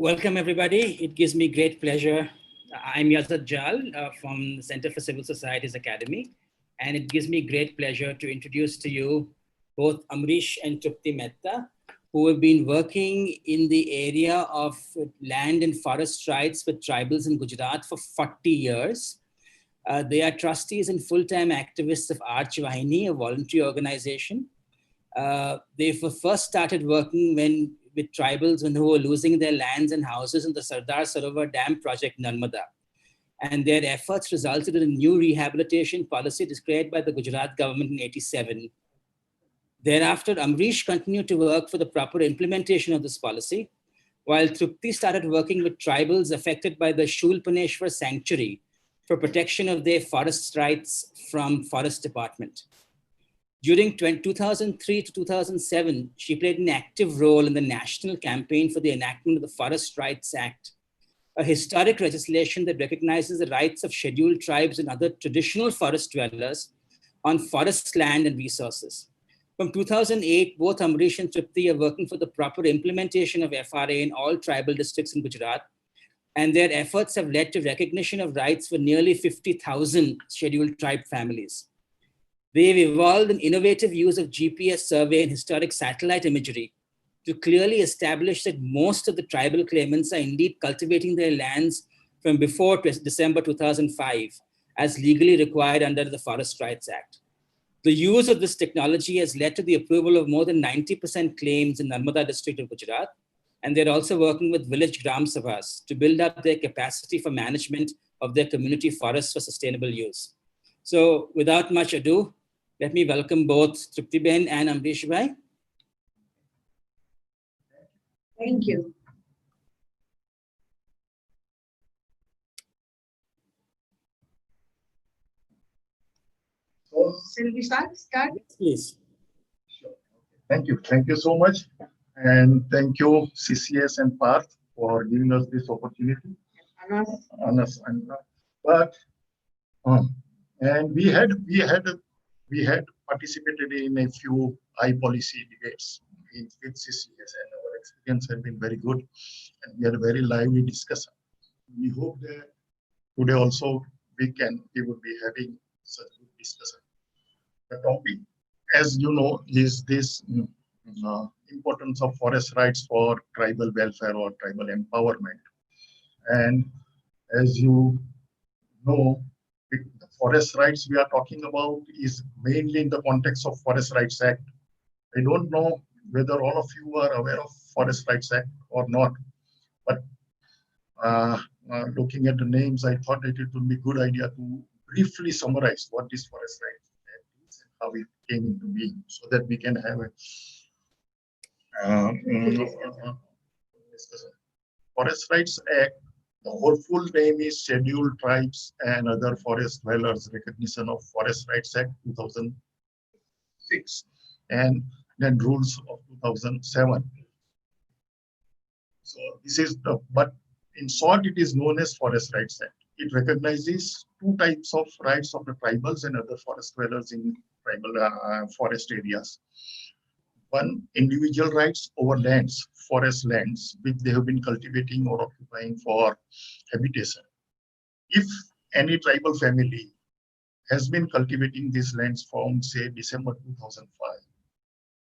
Welcome, everybody. It gives me great pleasure. I'm Yazad Jal from the Center for Civil Societies Academy, and it gives me great pleasure to introduce to you both Ambrish and Trupti Mehta, who have been working in the area of land and forest rights with tribals in Gujarat for 40 years. They are trustees and full-time activists of ARCH-Vahini, a voluntary organization. They first started working with tribals when they were losing their lands and houses in the Sardar Sarovar Dam project, Narmada. And their efforts resulted in a new rehabilitation policy declared by the Gujarat government in '87. Thereafter, Ambrish continued to work for the proper implementation of this policy, while Trupti started working with tribals affected by the Shulpaneshwar sanctuary for protection of their forest rights from Forest Department. During 2003 to 2007, she played an active role in the national campaign for the enactment of the Forest Rights Act, a historic legislation that recognizes the rights of scheduled tribes and other traditional forest dwellers on forest land and resources. From 2008, both Ambrish and Trupti are working for the proper implementation of FRA in all tribal districts in Gujarat, and their efforts have led to recognition of rights for nearly 50,000 scheduled tribe families. They've evolved an innovative use of GPS survey and historic satellite imagery to clearly establish that most of the tribal claimants are indeed cultivating their lands from before December 2005, as legally required under the Forest Rights Act. The use of this technology has led to the approval of more than 90% claims in Narmada district of Gujarat, and they're also working with village Gram Sabhas to build up their capacity for management of their community forests for sustainable use. So without much ado, let me welcome both Trupti Ben and Ambrish Bhai. Thank you. So, Shall we start? Please. sure. Thank you. Thank you so much. And thank you, CCS and Parth, for giving us this opportunity. Anas. And we had participated in a few policy debates with CCS, and our experience had been very good, and we had a very lively discussion. We hope that today also we would be having such good discussion. The topic, as you know, is this importance of forest rights for tribal welfare or tribal empowerment. And as you know, the forest rights we are talking about is mainly in the context of Forest Rights Act. I don't know whether all of you are aware of Forest Rights Act or not, but looking at the names, I thought that it would be a good idea to briefly summarize what this Forest Rights Act is and how it came into being, so that we can have a discussion. Forest Rights Act, the whole full name is Scheduled Tribes and Other Forest Dwellers Recognition of Forest Rights Act 2006, and then rules of 2007. So this is but in short, it is known as Forest Rights Act. It recognizes two types of rights of the tribals and other forest dwellers in tribal forest areas. One, individual rights over lands, forest lands, which they have been cultivating or occupying for habitation. If any tribal family has been cultivating these lands from, say, December 2005,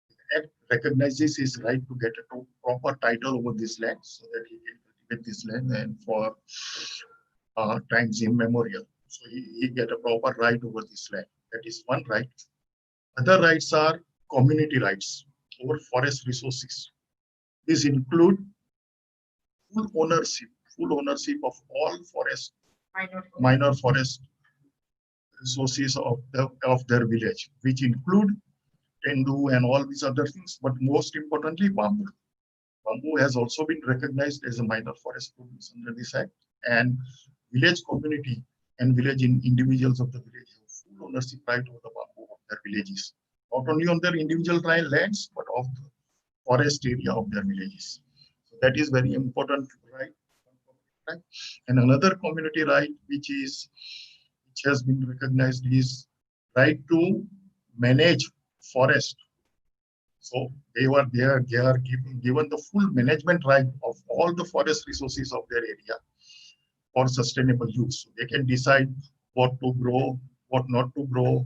the Act recognizes his right to get a proper title over this land, so that he can cultivate this land and for times immemorial. So he get a proper right over this land. That is one right. Other rights are community rights over forest resources. These include full ownership of all minor forest resources of their village, which include tendu and all these other things, but most importantly, bamboo. Bamboo has also been recognized as a minor forest produce under this act, and village community and village individuals of the village have full ownership right over the bamboo of their villages, not only on their individual lands, but of the forest area of their villages. So that is very important right. And another community right which has been recognized is right to manage forest. So they are given the full management right of all the forest resources of their area for sustainable use. So they can decide what to grow, what not to grow,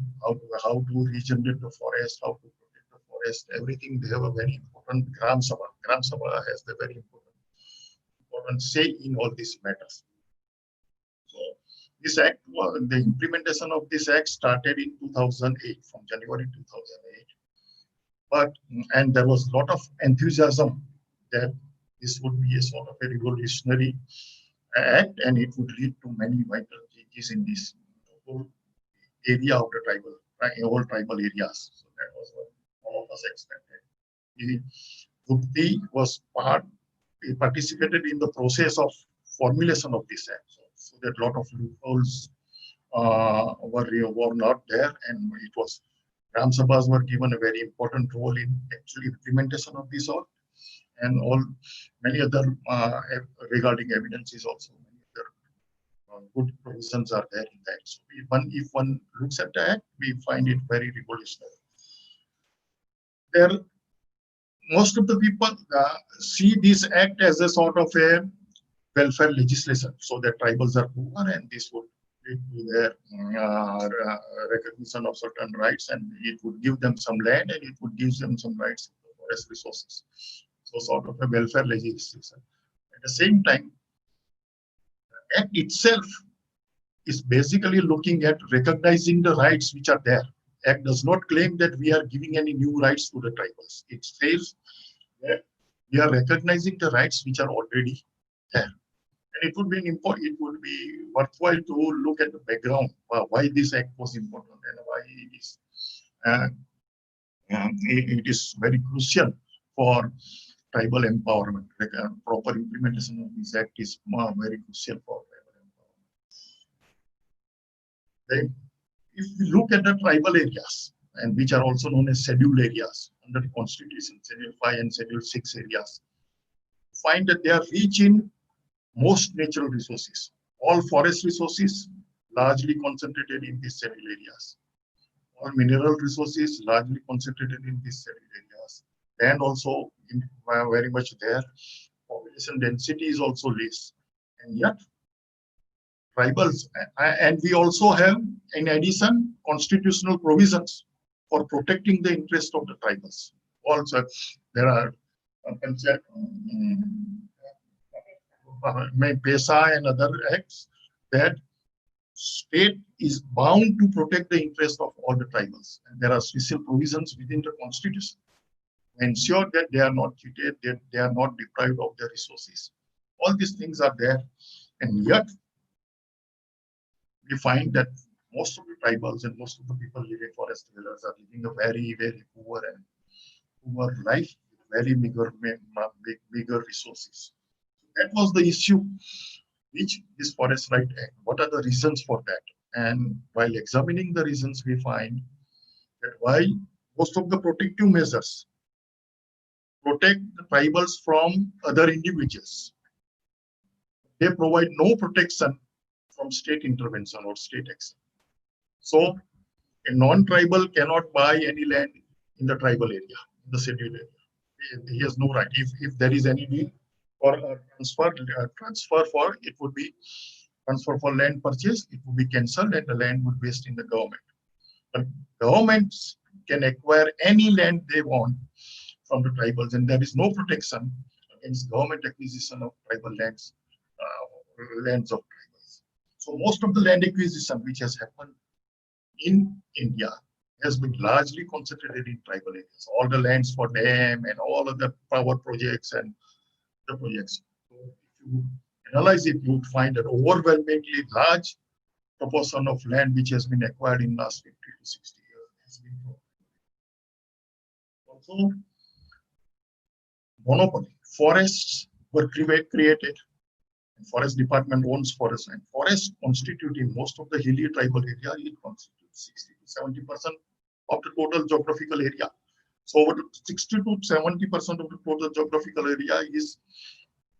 how to regenerate the forest, how to protect the forest, everything. They have a very important Gram Sabha. Gram Sabha has the very important say in all these matters. So this act, the implementation of this act started in 2008, from January 2008. And there was a lot of enthusiasm that this would be a sort of a revolutionary act, and it would lead to many vital changes in this whole area of the all tribal areas. So that was what all of us expected. Trupti was he participated in the process of formulation of this act, so that a lot of loopholes were not there, and it was Gram Sabhas were given a very important role in actual implementation of this all, and many other regarding evidences also. Many other good provisions are there in that. So if one looks at the act, we find it very revolutionary. Most of the people see this act as a sort of a welfare legislation, so that tribals are poor, and this would lead to their recognition of certain rights, and it would give them some land, and it would give them some rights to forest resources. So sort of a welfare legislation. At the same time, the act itself is basically looking at recognizing the rights which are there. Act does not claim that we are giving any new rights to the tribals. It says that we are recognizing the rights which are already there. And it would be worthwhile to look at the background, why this act was important and why it is very crucial for tribal empowerment. Proper implementation of this act is very crucial for tribal empowerment. If we look at the tribal areas, and which are also known as scheduled areas under the Constitution, Schedule 5 and Schedule 6 areas, find that they are rich in most natural resources. All forest resources largely concentrated in these scheduled areas. All mineral resources largely concentrated in these scheduled areas. And also very much there. Population density is also less. And yet, tribals, and we also have, in addition, constitutional provisions for protecting the interest of the tribals. Also, there are PESA and other acts that state is bound to protect the interest of all the tribals. And there are special provisions within the Constitution to ensure that they are not cheated, that they are not deprived of their resources. All these things are there, and yet we find that most of the tribals and most of the people living forest dwellers are living a very, very poor life, very meager resources. That was the issue which this Forest Right Act. What are the reasons for that? And while examining the reasons, we find that while most of the protective measures protect the tribals from other individuals, they provide no protection from state intervention or state action. So a non-tribal cannot buy any land in the tribal area, in the scheduled area. He has no right. If there is any need for a transfer for, it would be transfer for land purchase, it would be cancelled and the land would be based in the government. But governments can acquire any land they want from the tribals, and there is no protection against government acquisition of tribal lands, lands of tribals. So most of the land acquisition which has happened in India has been largely concentrated in tribal areas. All the lands for dam and all of the power projects and the projects. So if you analyze it, you would find that overwhelmingly large proportion of land which has been acquired in the last 50 to 60 years has been from. Also, monopoly. Forests were created. And Forest Department owns forests, and forests constitute in most of the hilly tribal area, it constitutes 60 to 70% of the total geographical area. So over 60 to 70% of the total geographical area is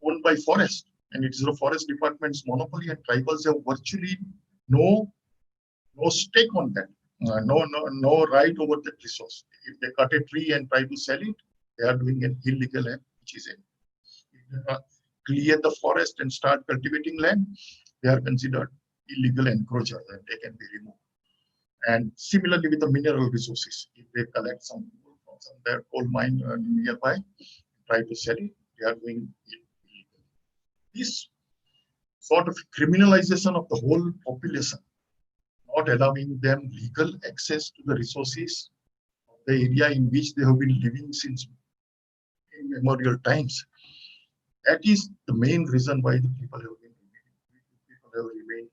owned by forest, and it is the Forest Department's monopoly, and tribals have virtually no stake on that. no right over the resource. If they cut a tree and try to sell it, they are doing an illegal act, which is it. If they clear the forest and start cultivating land, they are considered illegal encroachers and they can be removed. And similarly with the mineral resources, if they collect some coal from their coal mine nearby, try to sell it, they are doing it illegal. This sort of criminalization of the whole population, not allowing them legal access to the resources of the area in which they have been living since immemorial times. That is the main reason why the people have remained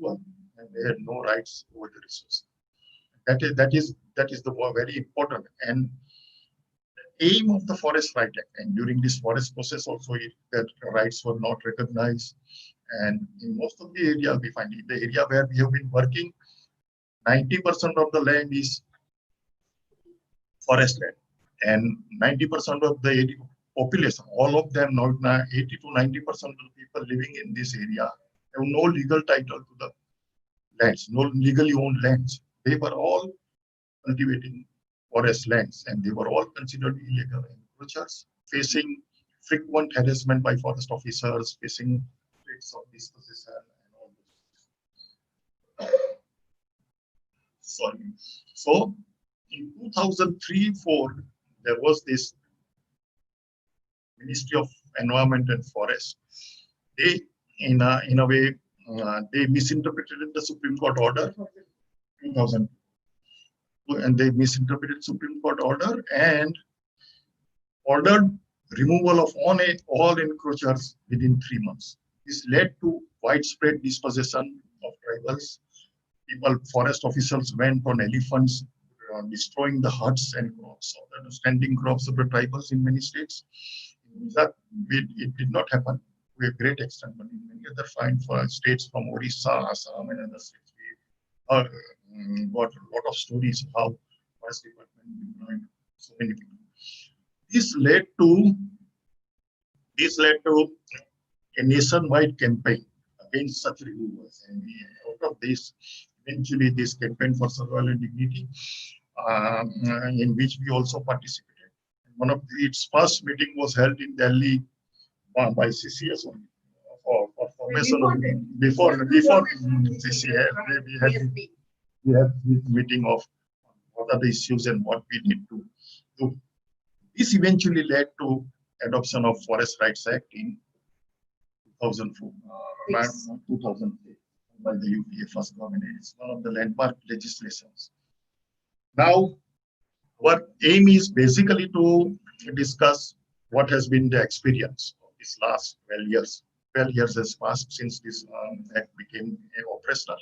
poor and they had no rights over the resources. That is the very important and aim of the Forest Right Act. And during this forest process also, that rights were not recognized. And in most of the area, we find in the area where we have been working, 90% of the land is forest land, and 90% of the population, all of them, 80 to 90% of the people living in this area have no legal title to the lands, no legally owned lands. They were all cultivating forest lands, and they were all considered illegal encroachers, facing frequent harassment by forest officers, facing threats of dispossession and all those. Sorry. So in 2003-4, there was this Ministry of Environment and Forest. They, in a way, they misinterpreted the Supreme Court order 2000, and they misinterpreted Supreme Court order and ordered removal of all encroachers within 3 months. This led to widespread dispossession of tribals. Forest officials went on elephants, destroying the huts and crops, standing crops of the tribals in many states. It did not happen to a great extent, but in many other fine states from Orissa, Assam, and other states, we got a lot of stories of how Forest Department employed so many people. This led to a nationwide campaign against such removals, and out of this, eventually, this campaign for survival and dignity, in which we also participated. One of its first meeting was held in Delhi by CCS only for formation before CCS. We had this meeting of what are the issues and what we need to do. This eventually led to adoption of Forest Rights Act in 2004, 2008 by the UPA first government. It's one of the landmark legislations. Now, our aim is basically to discuss what has been the experience of this last 12 years. 12 years has passed since this act became operational.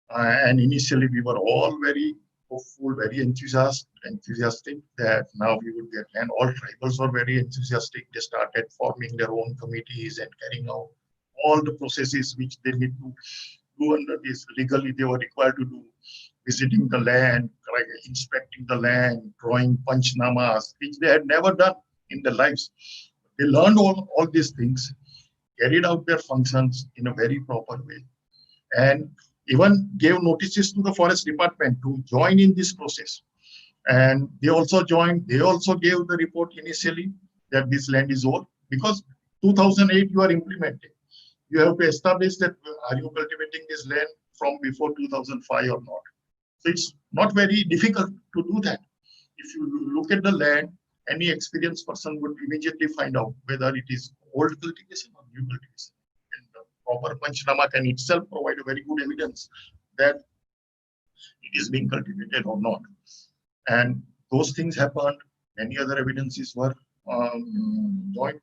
And initially, we were all very hopeful, very enthusiastic that now we would get land. All tribals were very enthusiastic. They started forming their own committees and carrying out all the processes which they need to do under this. Legally, they were required to do, visiting the land, inspecting the land, drawing panchnamas, which they had never done in their lives. They learned all these things, carried out their functions in a very proper way, and even gave notices to the Forest Department to join in this process. And they also joined, they also gave the report initially that this land is old, because 2008 you are implementing. You have to establish that are you cultivating this land from before 2005 or not. So it's not very difficult to do that. If you look at the land, any experienced person would immediately find out whether it is old cultivation or new cultivation. And the proper panchnama can itself provide a very good evidence that it is being cultivated or not. And those things happened. Many other evidences were joined.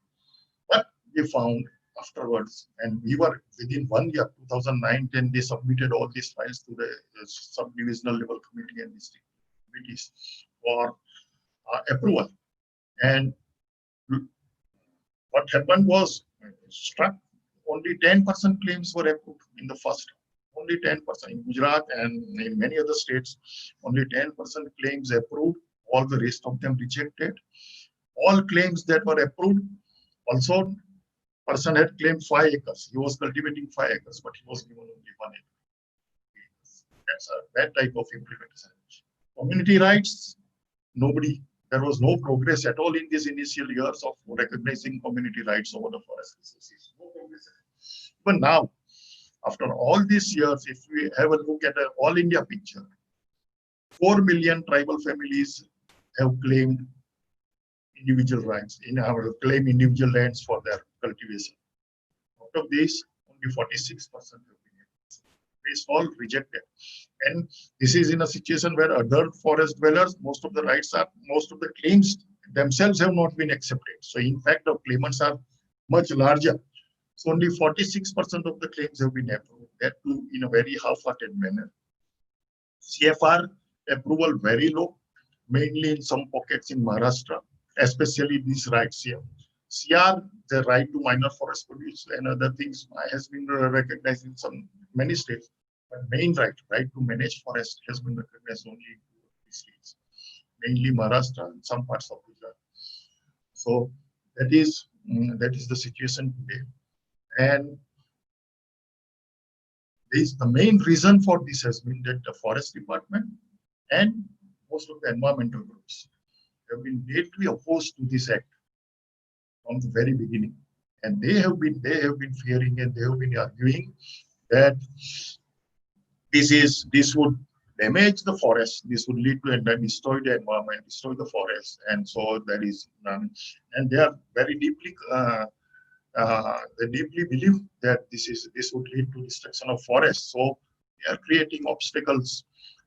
But we found afterwards, and we were within 1 year, 2009-10, they submitted all these files to the sub-divisional level committee and district committees for approval. And what happened was, struck only 10% claims were approved in the first. Only 10% in Gujarat and in many other states, only 10% claims approved. All the rest of them rejected. All claims that were approved, also person had claimed 5 acres. He was cultivating 5 acres, but he was given only 1 acre. That's that type of implementation. Community rights, there was no progress at all in these initial years of recognizing community rights over the forest resources. No progress. But now, after all these years, if we have a look at an all India picture, 4 million tribal families have claimed individual rights, claim individual lands for their cultivation. Out of these, only 46% have been it's all rejected. And this is in a situation where other forest dwellers, most of the claims themselves have not been accepted. So in fact, the claimants are much larger. So only 46% of the claims have been approved, that too in a very half-hearted manner. CFR approval very low, mainly in some pockets in Maharashtra, especially these rights here. CR, the right to minor forest produce and other things, has been recognized in many states. But main right to manage forest, has been recognized only in 2 states, mainly Maharashtra and some parts of Gujarat. So that is the situation today. And the main reason for this has been that the forest department and most of the environmental groups have been deeply opposed to this act from the very beginning. And they have been fearing and they have been arguing that this would damage the forest, this would lead to and destroy the environment, destroy the forest. And so there is none. And they are very deeply they deeply believe that this would lead to destruction of forests. So they are creating obstacles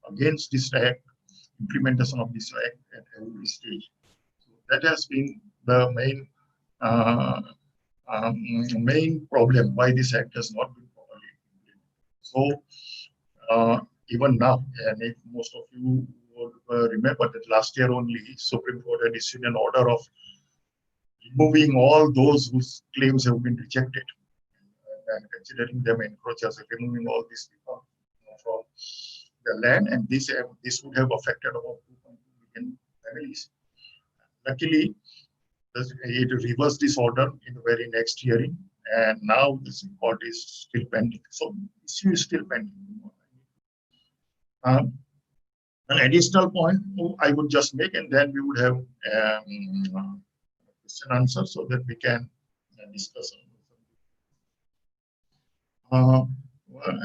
against this act, implementation of this act at every stage. So that has been the main problem why this act has not been properly implemented. So even now, and if most of you would remember that last year only, Supreme Court had issued an order of removing all those whose claims have been rejected and considering them encroachers, removing all these people from the land, and this would have affected about 2.2 million families. Luckily, it reversed this order in the very next hearing, and now this court is still pending. So the issue is still pending. An additional point I would just make, and then we would have question answer so that we can discuss.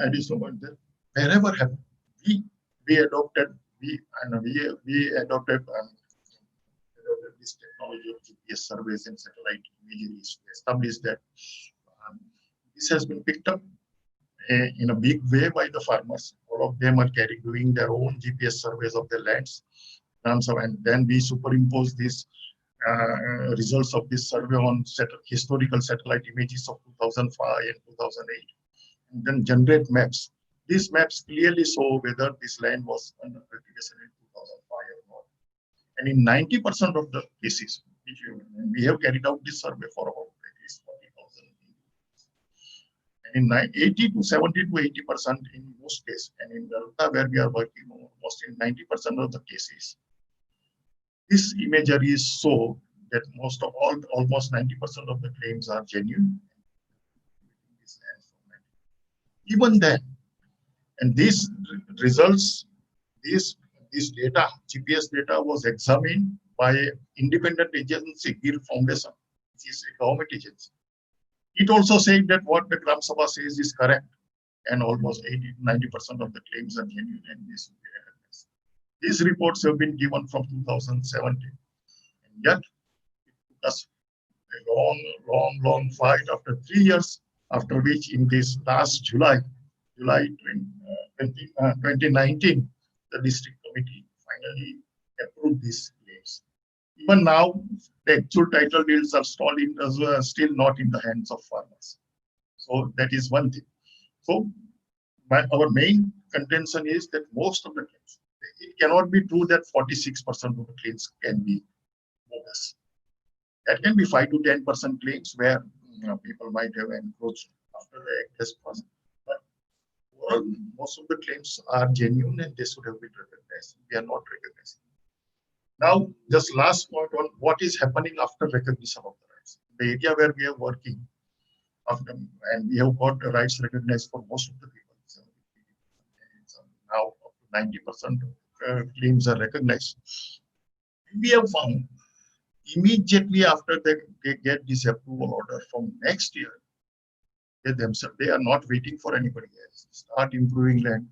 Additional point that wherever happened, we adopted this technology of GPS surveys and satellite imageries to establish that this has been picked up in a big way by the farmers. All of them are doing their own GPS surveys of their lands. And then we superimpose these results of this survey on historical satellite images of 2005 and 2008, and then generate maps. These maps clearly show whether this land was under cultivation in 2005 or not. And in 90% of the cases, we have carried out this survey for about at least 40,000. And in 80 to 70 to 80% in most cases, and in Delta where we are working almost in 90% of the cases, this imagery is so that almost 90% of the claims are genuine. Even then, and these results, this data, GPS data was examined by independent agency, GIR Foundation, which is a government agency. It also said that what the Gram Sabha says is correct, and almost 80 to 90% of the claims are genuine, and this will be recognized. These reports have been given from 2017, and yet it took us a long fight after 3 years, after which in this last July 2019, the district committee finally approved these claims. Even now, the actual title deeds are still not in the hands of farmers. So that is one thing. So our main contention is that most of the claims, it cannot be true that 46% of the claims can be bogus. That can be 5 to 10% claims where people might have encroached after the act has passed. But overall, most of the claims are genuine and they should have been recognized. They are not recognized. Now, just last point on what is happening after recognition of the rights. The area where we are working, and we have got the rights recognized for most of the people. now 90% claims are recognized. We have found immediately after they get this approval order from next year, they themselves, they are not waiting for anybody else. Start improving land,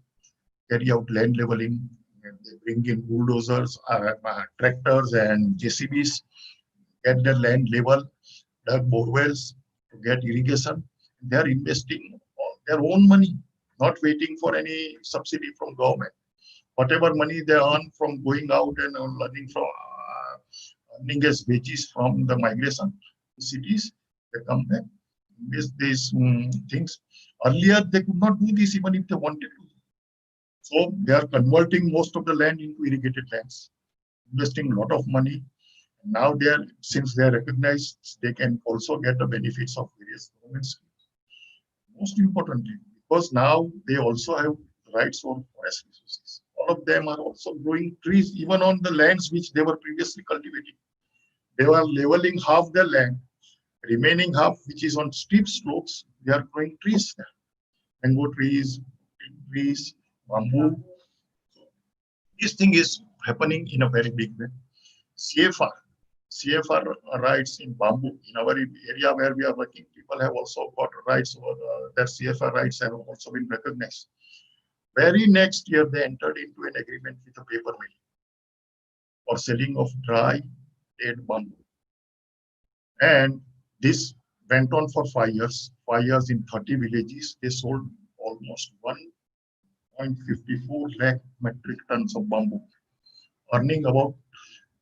carry out land leveling, and they bring in bulldozers, tractors and JCBs, get the land level, dug borewells to get irrigation. They are investing their own money, not waiting for any subsidy from government. Whatever money they earn from going out and learning from earning as wages from the migration to cities, they come back, invest these things. Earlier, they could not do this even if they wanted to. So they are converting most of the land into irrigated lands, investing a lot of money. Now they are, since they are recognized, they can also get the benefits of various government schemes. Most importantly, because now they also have rights over forest resources. All of them are also growing trees, even on the lands which they were previously cultivating. They were leveling half the land, remaining half, which is on steep slopes, they are growing trees there. Mango trees, trees, bamboo. This thing is happening in a very big way. CFR rights in bamboo. In our area where we are working, people have also got rights over their CFR rights have also been recognized. Very next year, they entered into an agreement with a paper mill for selling of dry dead bamboo. And this went on for 5 years. 5 years in 30 villages, they sold almost 1.54 lakh metric tons of bamboo, earning about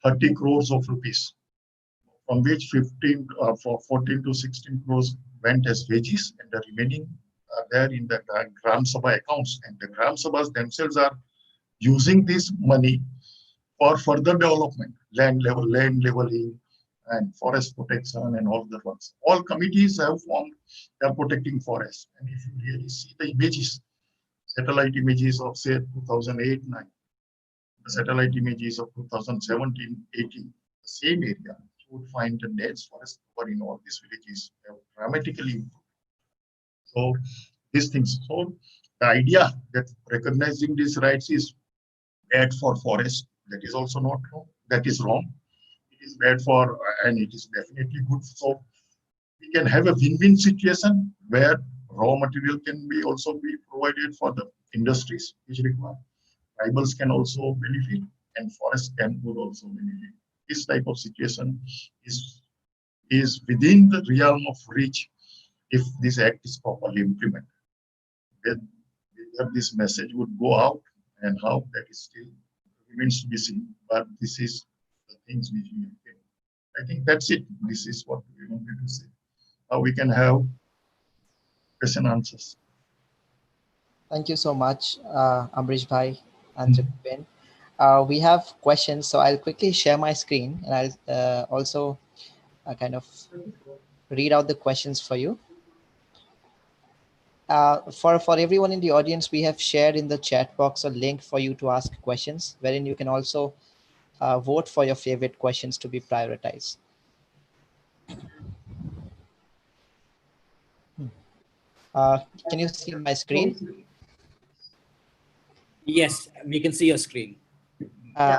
30 crores of rupees, from which 14 to 16 crores went as wages, and the remaining are there in the Gram Sabha accounts. And the Gram Sabhas themselves are using this money for further development, land leveling, and forest protection and all the ones. All committees have formed, they are protecting forests. And if you really see the images, satellite images of say 2008-9, the satellite images of 2017-18, the same area, you would find the dense forest cover in all these villages have dramatically improved. So these things. So the idea that recognizing these rights is bad for forest, that is also not wrong. That is wrong. It is bad for, and it is definitely good. So we can have a win-win situation where raw material can be also be provided for the industries which require. Tribals can also benefit, and forest would also benefit. This type of situation is within the realm of reach if this act is properly implemented. Then this message would go out, and how that is still remains to be seen. But this is the things which we have. I think that's it. This is what we wanted to say. How we can have question answers. Thank you so much, Ambrish Bhai and Trupti. We have questions, so I'll quickly share my screen, and I'll also kind of read out the questions for you. For everyone in the audience, we have shared in the chat box a link for you to ask questions, wherein you can also vote for your favorite questions to be prioritized. Can you see my screen? Yes, we can see your screen.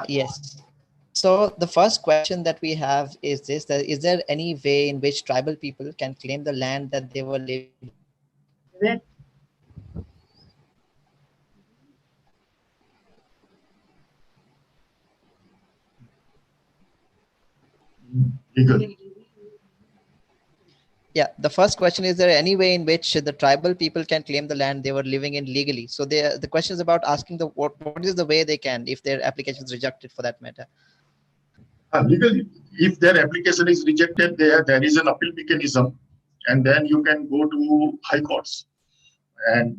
Yes. So the first question that we have is this: that is there any way in which tribal people can claim the land that they were living? Legally. Yeah, the first question is there any way in which the tribal people can claim the land they were living in legally? So the question is about asking what is the way they can if their application is rejected for that matter. Legally, if their application is rejected, there is an appeal mechanism, and then you can go to high courts. And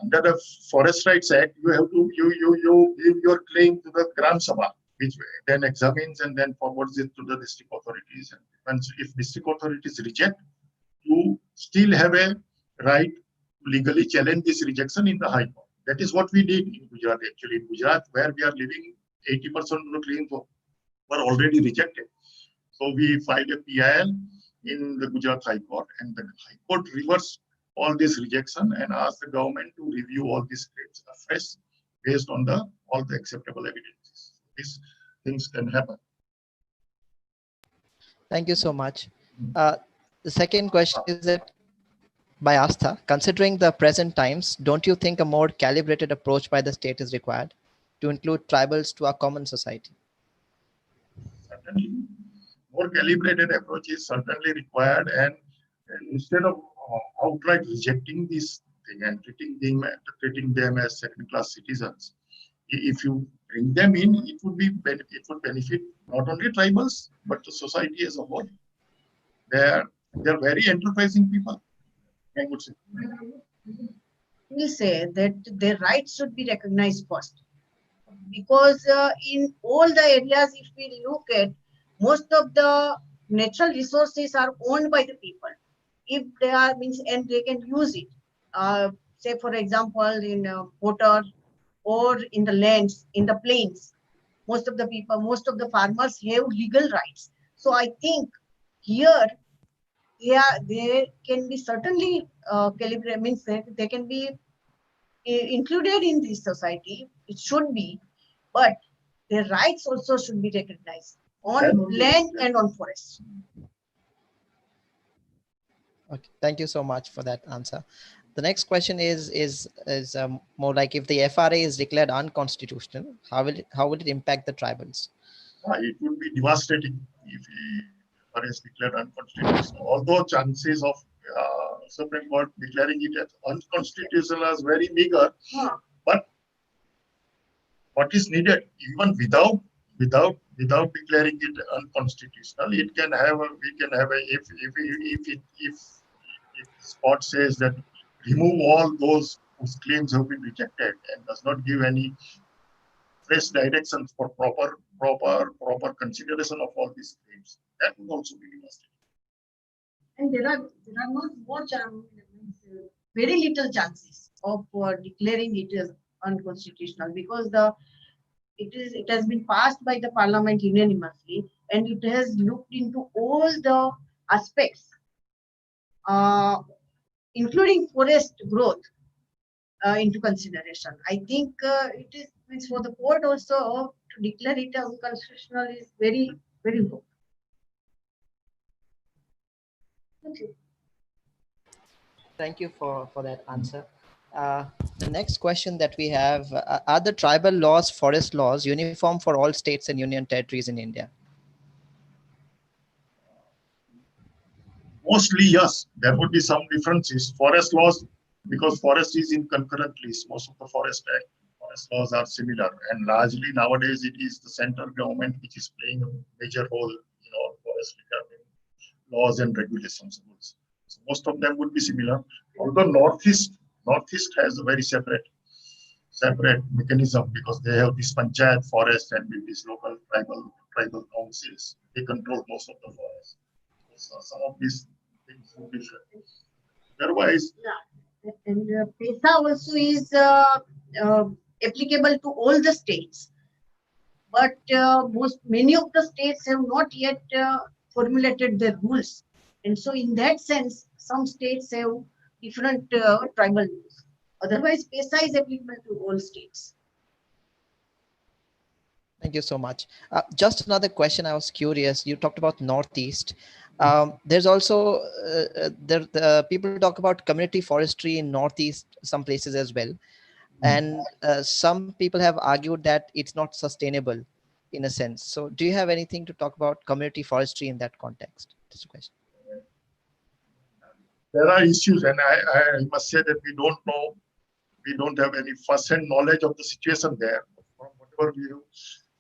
under the Forest Rights Act, you have to you give your claim to the Gram Sabha, which then examines and then forwards it to the district authorities. And if district authorities reject, you still have a right to legally challenge this rejection in the High Court. That is what we did in Gujarat. Actually, in Gujarat, where we are living, 80% of the claims were already rejected. So we filed a PIL in the Gujarat High Court, and the High Court reversed all this rejection and asked the government to review all these claims afresh based on all the acceptable evidences. These things can happen. Thank you so much. The second question is that by Astha, considering the present times, don't you think a more calibrated approach by the state is required to include tribals to our common society? Certainly, more calibrated approach is certainly required, and instead of outright rejecting this thing and treating them as second-class citizens, if you bring them in, it would benefit not only tribals but the society as a whole. They're very enterprising people, I would say. We say that their rights should be recognized first, because in all the areas, if we look at, most of the natural resources are owned by the people. If they are means and they can use it, say for example in water or in the lands, in the plains, most of the people, most of the farmers have legal rights. So I think here, yeah, they can be certainly calibrated, means that they can be included in this society. It should be, but their rights also should be recognized on land and on forest. Okay, thank you so much for that answer. The next question is more like, if the FRA is declared unconstitutional, how will it impact the tribals? It would be devastating if FRA is declared unconstitutional. Although chances of Supreme Court declaring it as unconstitutional is very meager, but what is needed, even without declaring it unconstitutional, we can have if Spot says that remove all those whose claims have been rejected and does not give any fresh directions for proper consideration of all these claims, that would also be devastating. And there are not much, very little chances of declaring it as unconstitutional, because it has been passed by the parliament unanimously, and it has looked into all the aspects, including forest growth, into consideration. I think it is for the court also to declare it unconstitutional is very, very low. Okay. Thank you for that answer. The next question that we have, are the tribal laws, forest laws, uniform for all states and union territories in India? Mostly, yes. There would be some differences. Forest laws, because forest is in concurrent list, most of the forest laws are similar, and largely nowadays it is the central government which is playing a major role in all forest laws and regulations. So most of them would be similar. Although Northeast has a very separate mechanism, because they have this panchayat forest and with these local tribal councils. They control most of the forest. So some of these things would be different. Otherwise, yeah. And PESA also is applicable to all the states, but many of the states have not yet formulated their rules, and so in that sense, some states have different tribal rules. Otherwise, PESA is applicable to all states. Thank you so much. Just another question. I was curious. You talked about Northeast. There's also people talk about community forestry in Northeast, some places as well. And some people have argued that it's not sustainable in a sense. So do you have anything to talk about community forestry in that context? Just a question. there are issues, and I must say that we don't have any first-hand knowledge of the situation there. From whatever we have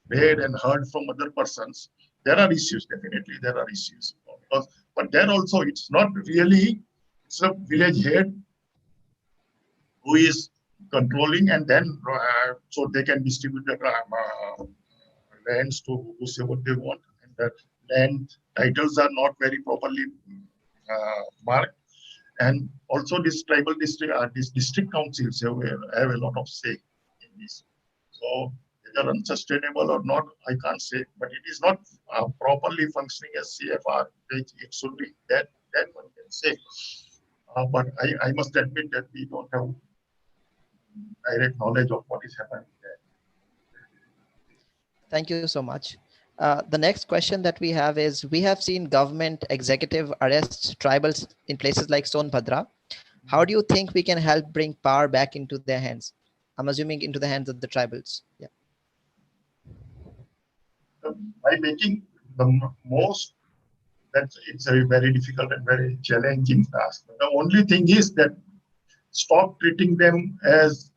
read and heard from other persons, there are issues, definitely there are issues. But there also, it's not really, it's a village head who is controlling, and then so they can distribute the lands to whoever they want. And the land titles are not very properly marked. And also this district councils have a lot of say in this. So whether unsustainable or not, I can't say, but it is not properly functioning as CFR, which it should be. That one can say. But I must admit that we don't have direct knowledge of what is happening there. Thank you so much. The next question that we have is, we have seen government executive arrests tribals in places like Sonbhadra. How do you think we can help bring power back into their hands? I'm assuming into the hands of the tribals. Yeah. By making the most, that it's a very difficult and very challenging task. The only thing is that stop treating them as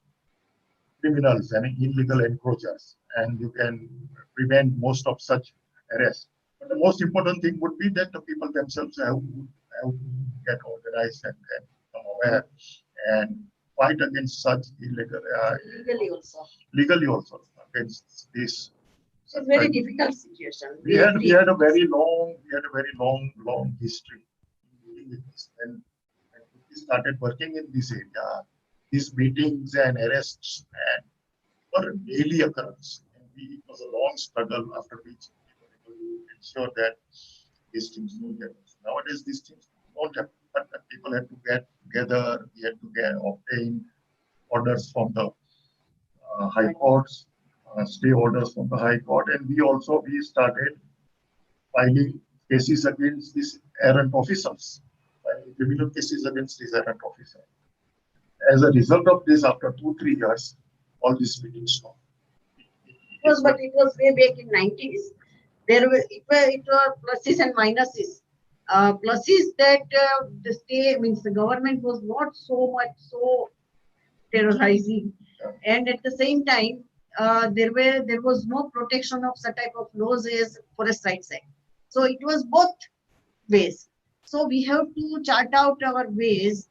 criminals and illegal encroachers, and you can prevent most of such arrests. But the most important thing would be that the people themselves have to get organized and become aware and fight against such illegal, legally also against this. It's a very difficult situation. We had a very long history in dealing with this. And we started working in this area, these meetings and arrests and were a daily occurrence. And it was a long struggle after which we were able to ensure that these things don't happen. Nowadays, these things don't happen, but people had to get together, we had to obtain orders from the high courts, stay orders from the high court, and we started filing cases against these errant officers, filing criminal cases against these errant officers. As a result of this, after 2-3 years, all these meetings stopped. But it was way back in 90s. It were pluses and minuses. Pluses that the state, means the government was not so terrorizing, and at the same time, there was no protection of such type of laws as Forest Rights Act. So it was both ways. So we have to chart out our ways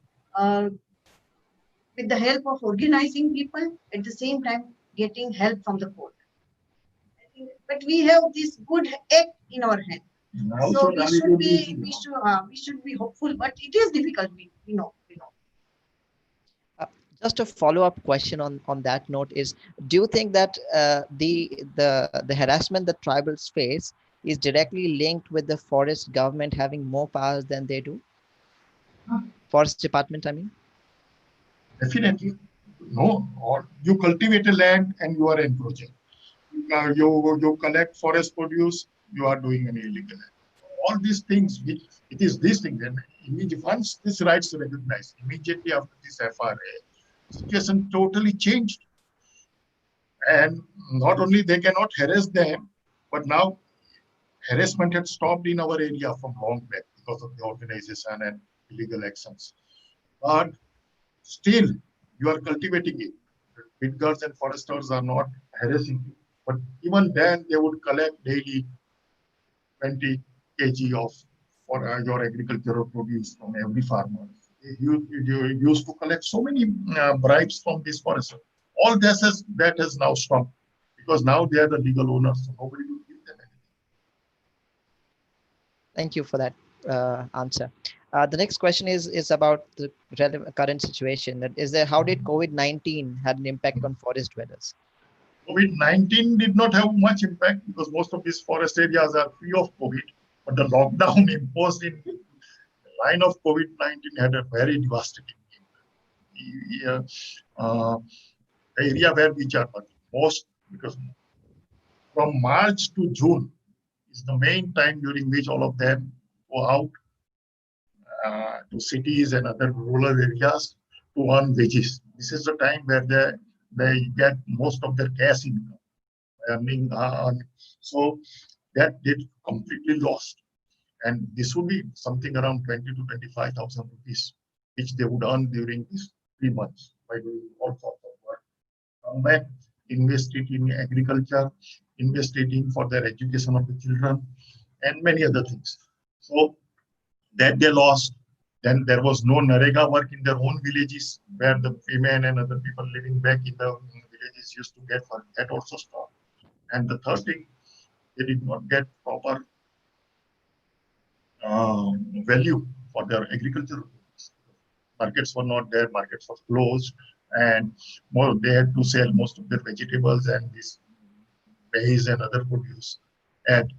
with the help of organizing people, at the same time getting help from the court. But we have this good act in our hand. So we should be hopeful, but it is difficult. We know. Just a follow-up question on that note is, do you think that the harassment that tribals face is directly linked with the forest government having more powers than they do? Forest department, I mean. Definitely. No, or you cultivate a land and you are encroaching. You collect forest produce, you are doing an illegal act. All these things, it is this thing. Then once this rights recognized, immediately after this FRA, situation totally changed. And not only they cannot harass them, but now harassment had stopped in our area from long back because of the organization and illegal actions. But still, you are cultivating it. Pit girls and foresters are not harassing you. But even then, they would collect daily 20 kg of your agricultural produce from every farmer. You used to collect so many bribes from these foresters. All that has now stopped because now they are the legal owners, so nobody will give them anything. Thank you for that answer. The next question is about the current situation. How did COVID-19 had an impact on forest dwellers? COVID-19 did not have much impact because most of these forest areas are free of COVID, but the lockdown imposed in the line of COVID-19 had a very devastating impact. The area where we are most, because from March to June is the main time during which all of them go out to cities and other rural areas to earn wages. This is the time where they get most of their cash income. So that did completely lost. And this would be something around 20 to 25,000 rupees, which they would earn during these 3 months by doing all sorts of work. Come back, invest it in agriculture, invest it in for their education of the children, and many other things. So that they lost. Then there was no Narega work in their own villages, where the women and other people living back in the villages used to get work. That also stopped. And the third thing, they did not get proper value for their agricultural products. Markets were not there, markets were closed, and they had to sell most of their vegetables and this maize and other produce. And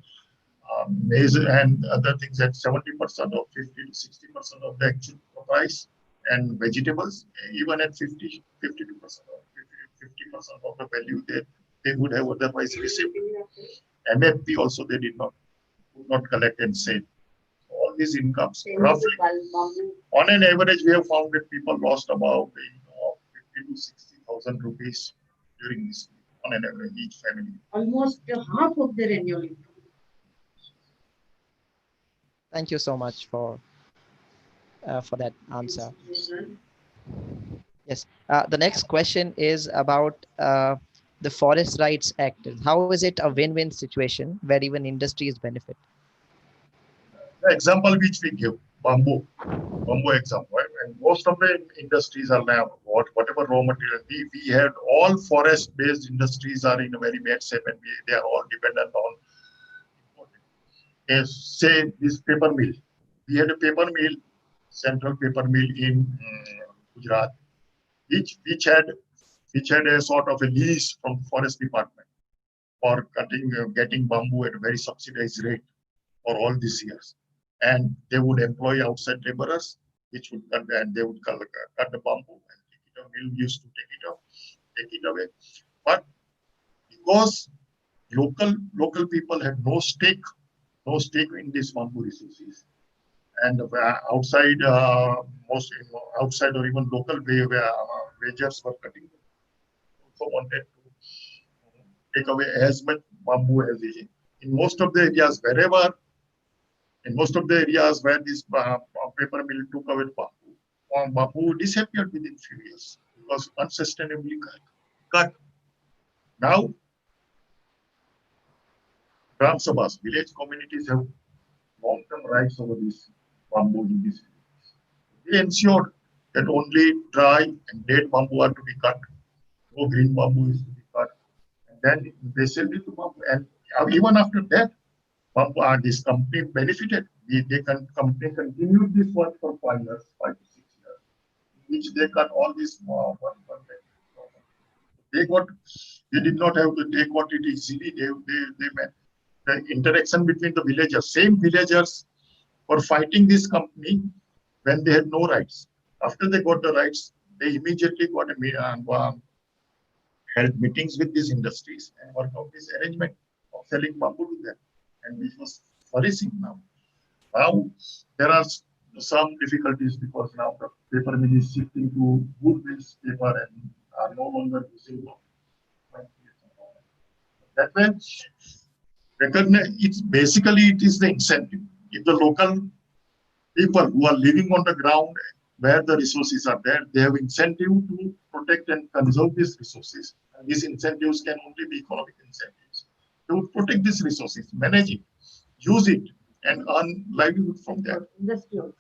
maize and other things at 70% or 50 to 60% of the actual price, and vegetables even at 52% or 50% of the value, they they would have otherwise received. MFP also they could not collect and save. All these incomes, roughly, on an average, we have found that people lost about 50 to 60,000 rupees during this, on an average, each family. Almost half of their annual income. Thank you so much for that answer. Yes. The next question is about the Forest Rights Act. How is it a win-win situation where even industries benefit? The example which we give, bamboo example, right? And most of the industries are now whatever raw material we had, all forest-based industries are in a very bad shape, and they are all dependent on. Say this paper mill, we had a paper mill, central paper mill in Gujarat, which had a sort of a lease from forest department for getting bamboo at a very subsidized rate for all these years. And they would employ outside laborers, which would cut, and they would cut the bamboo and take it away. Mill used to take it away. But because local people had no stake in these bamboo resources, and outside outside or even local wagers were cutting, also wanted to take away as much bamboo as they can. In most of the areas where this paper mill took away bamboo disappeared within few years because unsustainably cut. Now, Gram Sabhas, village communities have long-term rights over this bamboo in these villages. They ensured that only dry and dead bamboo are to be cut, no green bamboo is to be cut, and then they sell it to bamboo. And even after that, this company benefited. Company continued this work for 5 to 6 years, in which they cut all this they did not have to take what it easily. They met the interaction between the villagers. Same villagers were fighting this company when they had no rights. After they got the rights, they immediately got held meetings with these industries and worked out this arrangement of selling bamboo to them, and which was flourishing now. Now there are some difficulties because now the paper mill is shifting to wood-based paper and are no longer using bamboo. That way, it is the incentive. If the local people who are living on the ground where the resources are there, they have incentive to protect and conserve these resources. And these incentives can only be economic incentives. They would protect these resources, manage it, use it, and earn livelihood from there.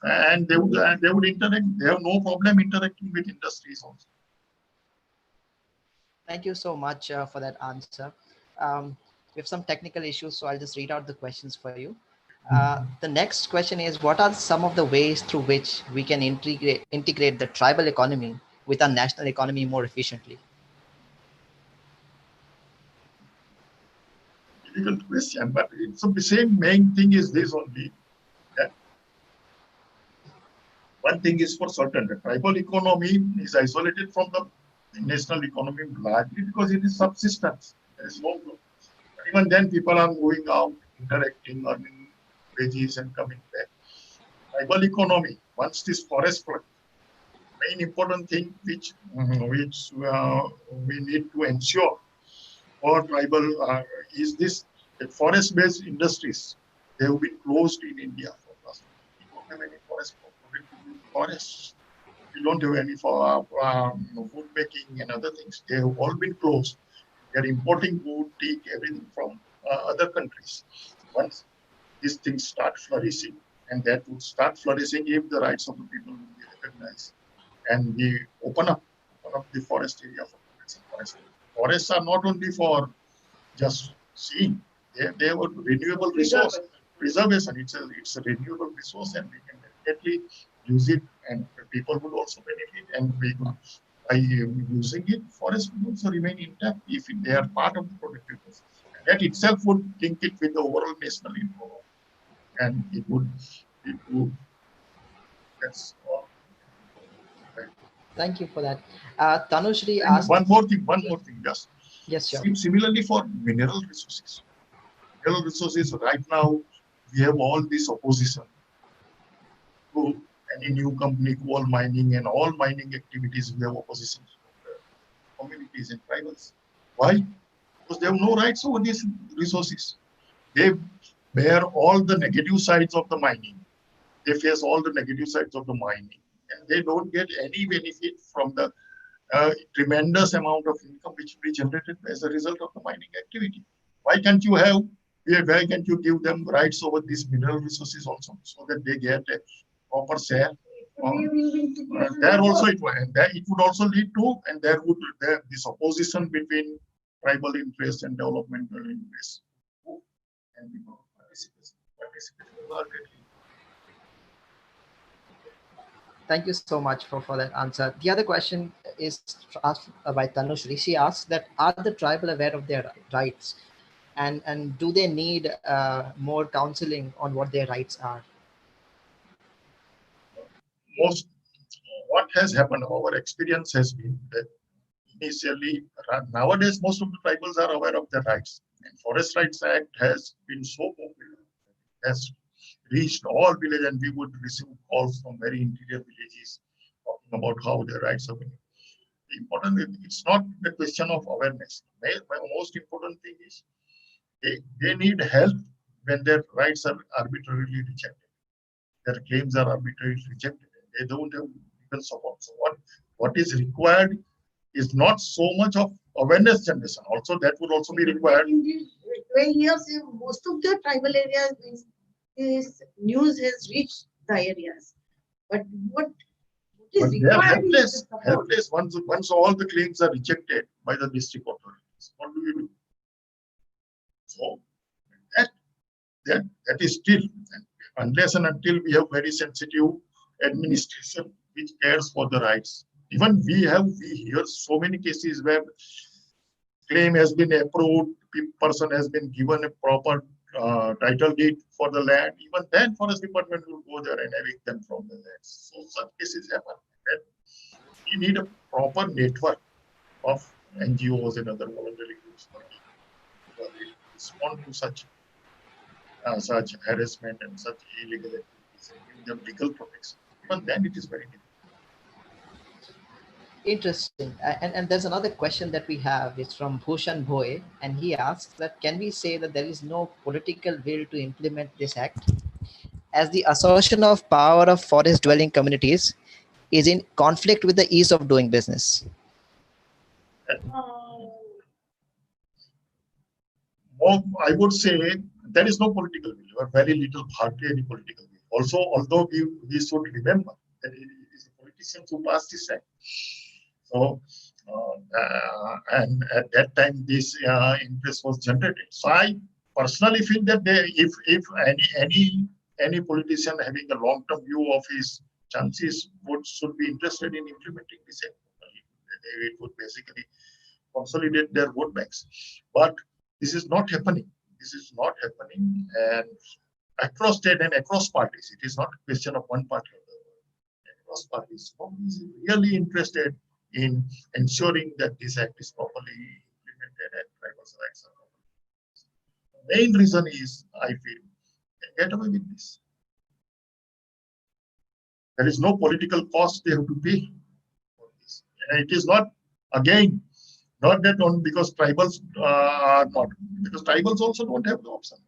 And they would interact. They have no problem interacting with industries also. Thank you so much for that answer. We have some technical issues, so I'll just read out the questions for you. The next question is, what are some of the ways through which we can integrate the tribal economy with our national economy more efficiently? Difficult question, but the same main thing is this only. That one thing is for certain, the tribal economy is isolated from the national economy largely because it is subsistence. There is no growth. Even then, people are moving out, interacting, earning wages, and coming back. Tribal economy, once this forest flood, main important thing which we need to ensure for tribal is this: that forest-based industries, they have been closed in India for last. We don't have any forests. We don't have any for wood making and other things. They have all been closed. They are importing wood, teak, everything from other countries. Once these things start flourishing, and that would start flourishing if the rights of the people will be recognized, and we open up the forest area for forest. Forests are not only for just seeing; they are renewable resource. Preservation. It's a renewable resource, and we can definitely use it, and people will also benefit, and we will. By using it, forests will also remain intact if they are part of the productive process. That itself would link it with the overall national income, and it would. That's all. Thank you for that. Tanushri And asked. one more thing, just Yes, sure. Similarly for mineral resources. Mineral resources right now, we have all this opposition to any new company, coal mining and all mining activities. We have opposition from the communities and tribals. Why? Because they have no rights over these resources. They bear all the negative sides of the mining. They face all the negative sides of the mining, and they don't get any benefit from the tremendous amount of income which will be generated as a result of the mining activity. Why can't you have, why can't you give them rights over these mineral resources also, so that they get a proper share? There also it would also lead to, and there would this opposition between tribal interests and developmental interests, and people participate markedly. Thank you so much for that answer. The other question is asked by Tanushri. She asks that are the tribal aware of their rights, and do they need more counseling on what their rights are? What has happened, our experience has been that initially, nowadays most of the tribals are aware of their rights, and Forest Rights Act has been so popular, has reached all villages, and we would receive calls from very interior villages talking about how their rights are being. The important, it's not the question of awareness. My most important thing is they need help when their rights are arbitrarily rejected. Their claims are arbitrarily rejected. They don't have legal support. So what is required is not so much of awareness generation. Also, that would also be required. In these 12 years, most of the tribal areas, this news has reached the areas. But what is required is helpless once all the claims are rejected by the district authorities. What do you do? So that is still, unless and until we have very sensitive administration which cares for the rights. Even we hear so many cases where claim has been approved, person has been given a proper title deed for the land. Even then, Forest Department will go there and evict them from the land. So such cases happen. And we need a proper network of NGOs and other voluntary groups to respond to such harassment and such illegal activities and give them legal protection. Even then, it is very difficult. Interesting. And there's another question that we have. It's from Bhushan Bhoy, and he asks that can we say that there is no political will to implement this act, as the assertion of power of forest dwelling communities is in conflict with the ease of doing business? I would say there is no political will, or very little, hardly any political will. Also, although we should remember that it is the politicians who passed this act. So, and at that time, this interest was generated. So I personally feel that if any politician having a long-term view of his chances should be interested in implementing this act, it would basically consolidate their vote banks. But this is not happening. This is not happening, and across state and across parties, it is not a question of one party or the other. Across parties, nobody is really interested in ensuring that this act is properly implemented and tribal rights are properly. The main reason is, I feel, get away with this. There is no political cost they have to pay for this. And it is not, again, not that only because tribals are not, because tribals also don't have the option.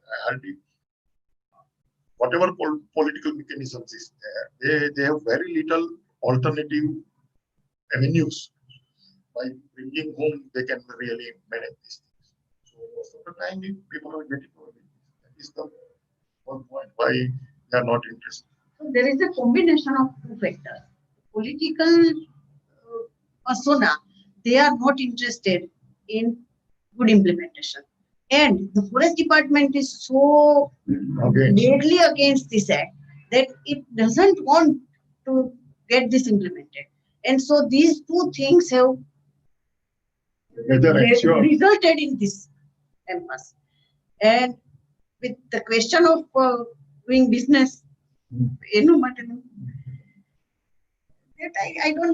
Whatever political mechanisms is there, they have very little alternative avenues by bringing home they can really manage these things. So most of the time people are getting away with this. That is the one point why they are not interested. So there is a combination of two factors. Political persona, they are not interested in good implementation. And the Forest Department is so deadly against this act that it doesn't want to get this implemented. And so these two things have resulted in this impasse. And with the question of doing business, I don't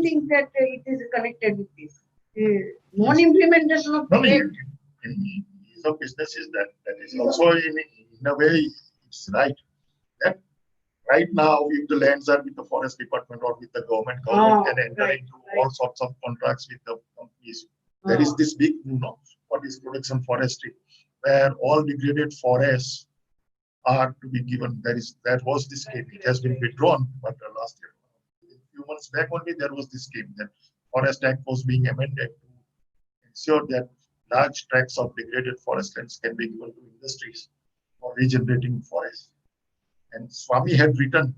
think that it is connected with this. non-implementation of No, the act. in ease of business is that is also in a way it's right. That right now, if the lands are with the forest department or with the government can enter into all sorts of contracts with the companies. There is this big move for this production forestry, where all degraded forests are to be given. That was the scheme. It has been withdrawn, but last year, a few months back only, there was this scheme that Forest Act was being amended to ensure that large tracts of degraded forest lands can be given to industries for regenerating forests. And Swami had written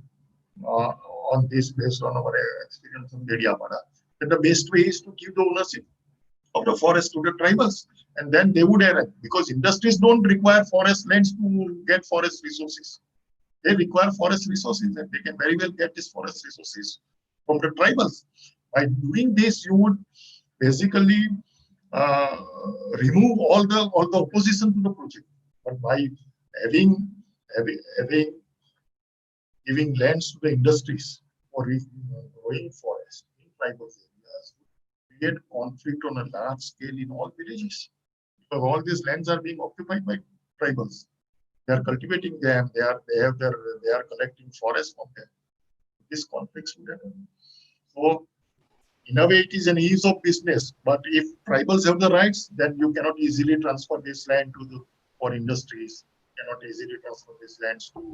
on this based on our experience in Dediapada that the best way is to give the ownership of the forest to the tribals, and then they would erect, because industries don't require forest lands to get forest resources. They require forest resources, and they can very well get these forest resources from the tribals. By doing this, you would basically remove all the opposition to the project. But by having giving lands to the industries for growing forests in tribal areas, create conflict on a large scale in all villages. Because all these lands are being occupied by tribals. They are cultivating them. They are collecting forests from them. These conflicts would happen. So, in a way, it is an ease of business. But if tribals have the rights, then you cannot easily transfer this land for industries. You cannot easily transfer these lands for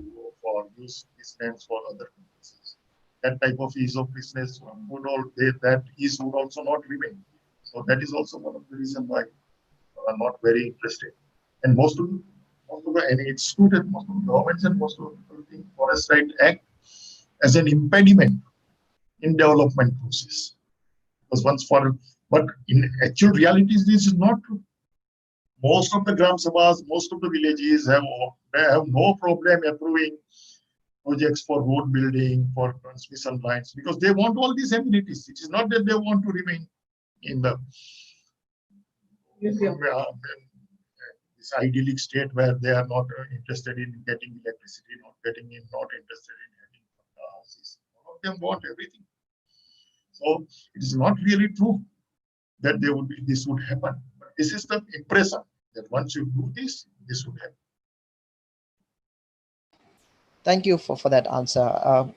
use these lands for other purposes. That type of ease of business that ease would also not remain. So that is also one of the reasons why are not very interested. And most of it's true that most of the governments and most of the people think Forest Right Act as an impediment in development process. Because but in actual realities, this is not true. Most of the Gram Sabhas, most of the villages have no problem approving projects for road building, for transmission lines, because they want all these amenities. It is not that they want to remain in the this idyllic state where they are not interested in getting electricity, not interested in having houses. All of them want everything. So it is not really true that this would happen. But this is the impression that once you do this would happen. Thank you for that answer.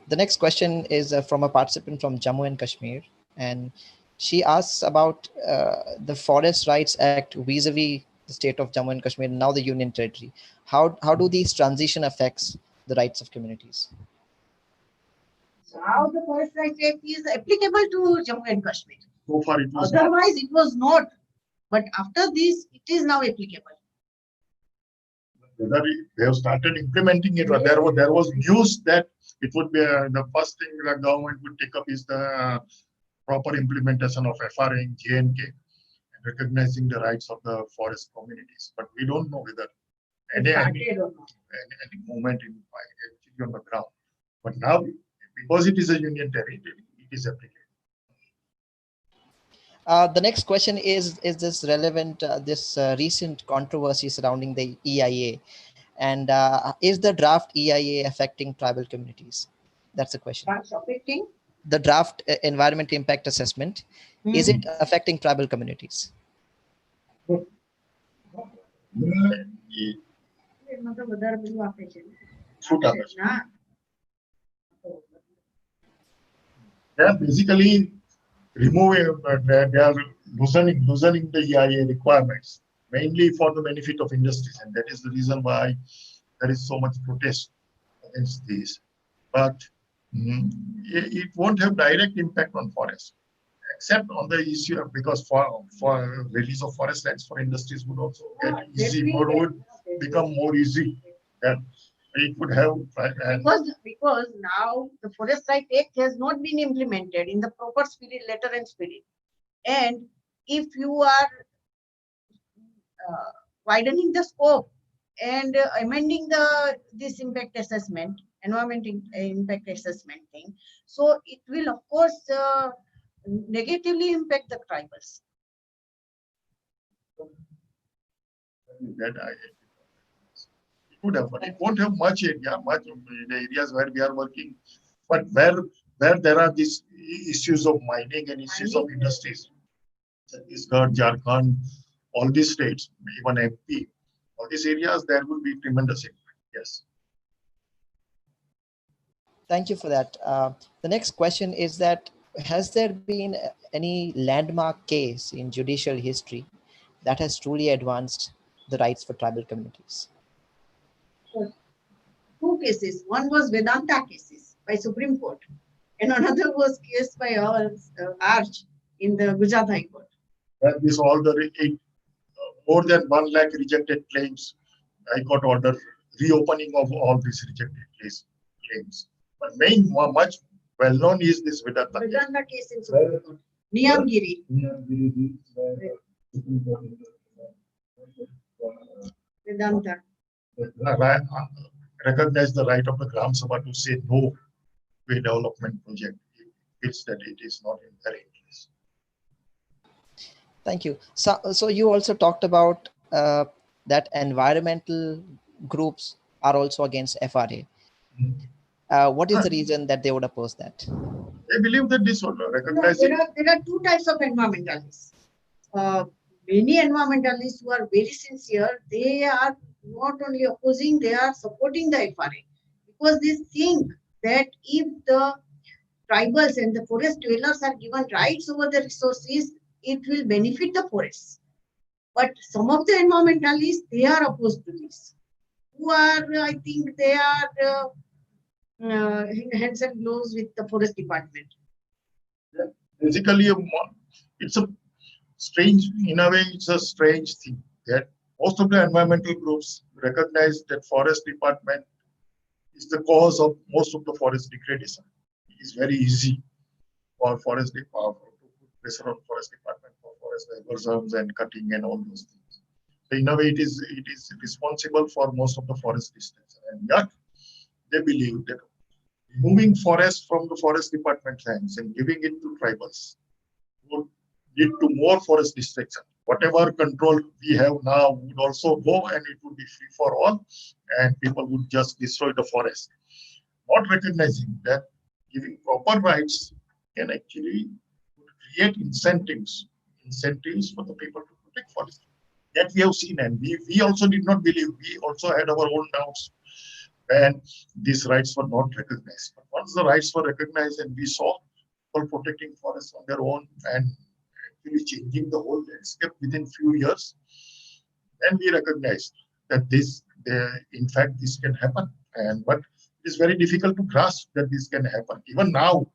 The next question is from a participant from Jammu and Kashmir, and she asks about the Forest Rights Act vis-a-vis the state of Jammu and Kashmir, now the Union Territory. How do these transition affects the rights of communities? So how the Forest Rights Act is applicable to Jammu and Kashmir? So far it was Otherwise it was not. But after this, it is now applicable. Whether they have started implementing it, or there was news that it would be the first thing the government would take up is the proper implementation of FRA in J&K and recognizing the rights of the forest communities. But we don't know whether any movement actually on the ground. But now, because it is a union territory, it is applicable. The next question is this relevant, this recent controversy surrounding the EIA, and is the draft EIA affecting tribal communities? That's the question. What's affecting? The draft environment impact assessment, is it affecting tribal communities? They are basically removing, they are loosening the EIA requirements, mainly for the benefit of industries, and that is the reason why there is so much protest against this. But it won't have direct impact on forests, except on the issue of, because for release of forest lands for industries would also get easy, or would become more easy. That it would have because now the Forest Rights Act has not been implemented in the proper spirit, letter and spirit. And if you are widening the scope and amending this impact assessment, environment impact assessment thing, so it will of course negatively impact the tribals. It won't have much area, much in the areas where we are working, but where there are these issues of mining and issues of industries, Chhattisgarh, Jharkhand, all these states, even MP, all these areas, there will be tremendous impact. Yes. Thank you for that. The next question is that, has there been any landmark case in judicial history that has truly advanced the rights for tribal communities? Two cases. One was Vedanta cases by Supreme Court, and another was case by our ARCH in the Gujarat High Court. And this all the more than 1 lakh rejected claims, High Court order reopening of all these rejected claims. But much well known is this Vedanta case. Vedanta case in Supreme Court. Niyamgiri. Vedanta. Recognize the right of the Gram Sabha to say no to a development project if it's that it is not in their interest. Thank you. So you also talked about that environmental groups are also against FRA. What is the reason that they would oppose that? They believe that this would recognize there are two types of environmentalists. Many environmentalists who are very sincere, they are not only opposing, they are supporting the FRA, because they think that if the tribals and the forest dwellers are given rights over the resources, it will benefit the forests. But some of the environmentalists, they are opposed to this. Who are, I think they are hands and gloves with the forest department. Basically, it's a strange, in a way, it's a strange thing that most of the environmental groups recognize that forest department is the cause of most of the forest degradation. It is very easy for forest department to put pressure on forest department for forest diversions and cutting and all those things. So in a way, it is responsible for most of the forest destruction, and yet they believe that removing forest from the forest department hands and giving it to tribals would lead to more forest destruction. Whatever control we have now would also go, and it would be free for all, and people would just destroy the forest. Not recognizing that giving proper rights can actually create incentives for the people to protect forest. That we have seen, and we also did not believe. We also had our own doubts when these rights were not recognized. But once the rights were recognized and we saw people protecting forests on their own and actually changing the whole landscape within few years, then we recognized that in fact, this can happen. But it is very difficult to grasp that this can happen. Even now,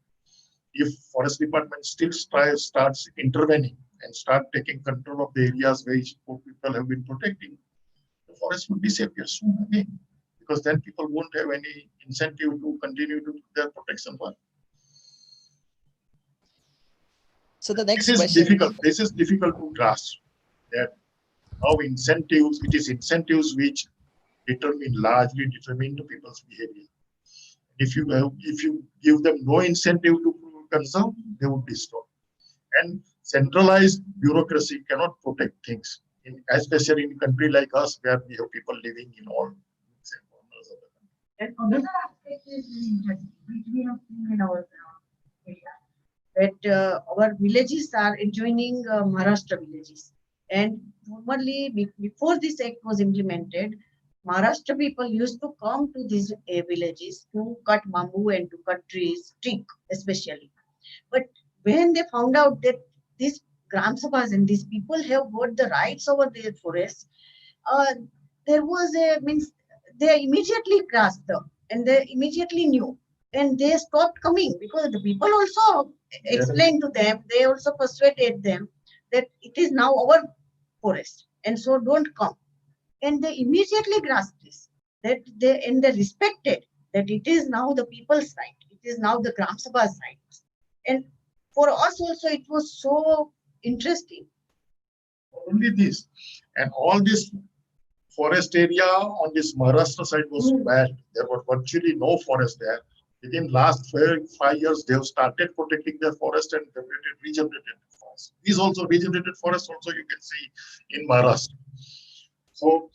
if forest department still starts intervening and start taking control of the areas where people have been protecting, the forest will disappear soon again, because then people won't have any incentive to continue to do their protection work. So the next question. This is difficult to grasp. That how incentives, it is incentives which largely determine the people's behavior. If you give them no incentive to conserve, they would destroy. And centralized bureaucracy cannot protect things, especially in a country like us, where we have people living in all corners of the country. And another aspect is which we have seen in our area, that our villages are adjoining Maharashtra villages. And normally, before this act was implemented, Maharashtra people used to come to these villages to cut bamboo and to cut trees, teak especially. But when they found out that these Gram Sabhas and these people have got the rights over their forests, there was they immediately grasped them and they immediately knew, and they stopped coming, because the people also explained to them, they also persuaded them that it is now our forest, and so don't come. And they immediately grasped this, that they respected that it is now the people's right, it is now the Gram Sabha's rights. And for us also, it was so interesting. Only this, and all this forest area on this Maharashtra side was bad. There was virtually no forest there. Within last 5 years, they have started protecting their forest and regenerated forest. These also regenerated forests also you can see in Maharashtra. So